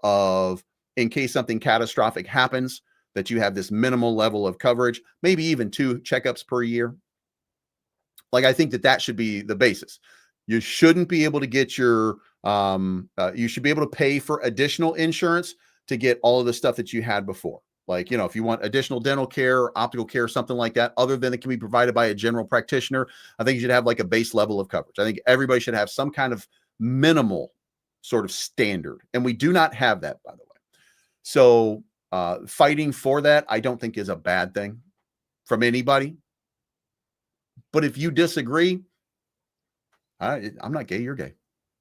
of, in case something catastrophic happens, that you have this minimal level of coverage, maybe even 2 checkups per year. Like, I think that should be the basis. You shouldn't be able to get your, you should be able to pay for additional insurance to get all of the stuff that you had before. Like, if you want additional dental care, optical care, something like that, other than it can be provided by a general practitioner, I think you should have like a base level of coverage. I think everybody should have some kind of minimal sort of standard. And we do not have that, by the way. So fighting for that, I don't think is a bad thing from anybody. But if you disagree, I'm not gay, you're gay. You know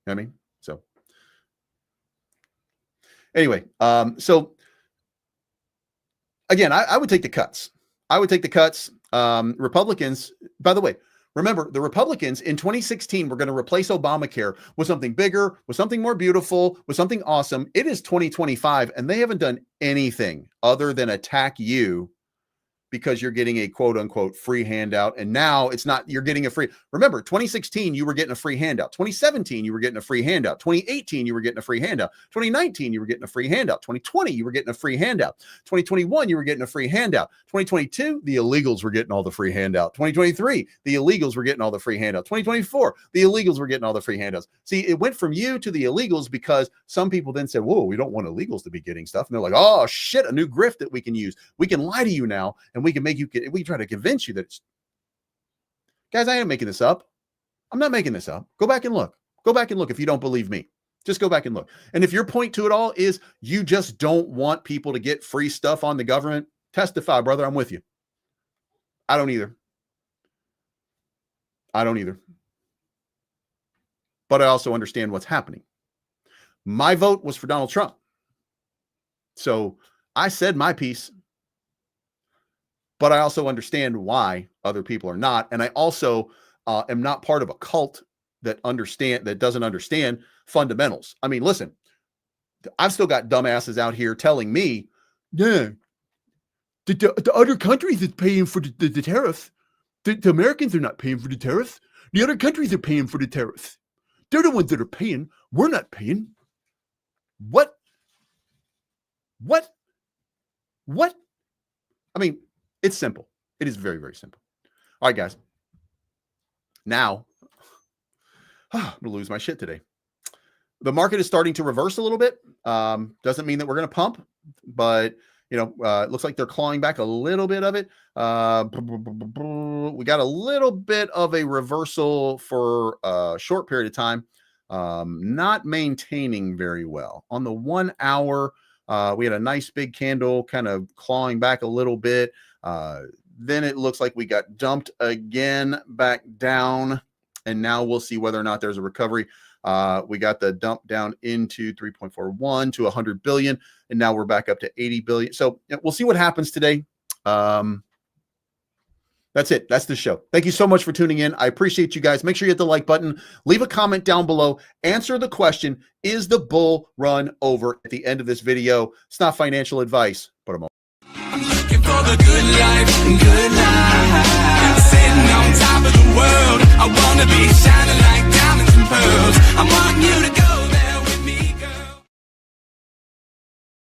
what I mean? So anyway, so again, I would take the cuts. I would take the cuts. Republicans, by the way, remember, the Republicans in 2016 were going to replace Obamacare with something bigger, with something more beautiful, with something awesome. It is 2025, and they haven't done anything other than attack you because you're getting a quote unquote free handout. And now it's not, you're getting a free, remember 2016, you were getting a free handout. 2017, you were getting a free handout. 2018, you were getting a free handout. 2019, you were getting a free handout. 2020, you were getting a free handout. 2021, you were getting a free handout. 2022, the illegals were getting all the free handout. 2023, the illegals were getting all the free handout. 2024, the illegals were getting all the free handouts. See, it went from you to the illegals because some people then said, whoa, we don't want illegals to be getting stuff. And they're like, oh shit, a new grift that we can use. We can lie to you now. And we can make you, we try to convince you that it's, guys, I ain't making this up. I'm not making this up. Go back and look. Go back and look if you don't believe me. Just go back and look. And if your point to it all is you just don't want people to get free stuff on the government, testify, brother. I'm with you. I don't either. I don't either. But I also understand what's happening. My vote was for Donald Trump. So I said my piece. But I also understand why other people are not. And I also am not part of a cult that doesn't understand fundamentals. I mean, listen, I've still got dumbasses out here telling me, yeah, the other countries is paying for the tariffs. The Americans are not paying for the tariffs. The other countries are paying for the tariffs. They're the ones that are paying. We're not paying. What? I mean, it's simple. It is very, very simple. All right, guys. Now, I'm going to lose my shit today. The market is starting to reverse a little bit. Doesn't mean that we're going to pump, but it looks like they're clawing back a little bit of it. We got a little bit of a reversal for a short period of time. Not maintaining very well. On the 1 hour, we had a nice big candle kind of clawing back a little bit. Then it looks like we got dumped again back down, and now we'll see whether or not there's a recovery. We got the dump down into 3.41 to 100 billion, and now we're back up to 80 billion. So we'll see what happens today. Now That's it. That's the show. Thank you so much for tuning in. I appreciate you guys. Make sure you hit the like button. Leave a comment down below. Answer the question, is the bull run over at the end of this video? It's not financial advice, but I'm looking for the good life, good life.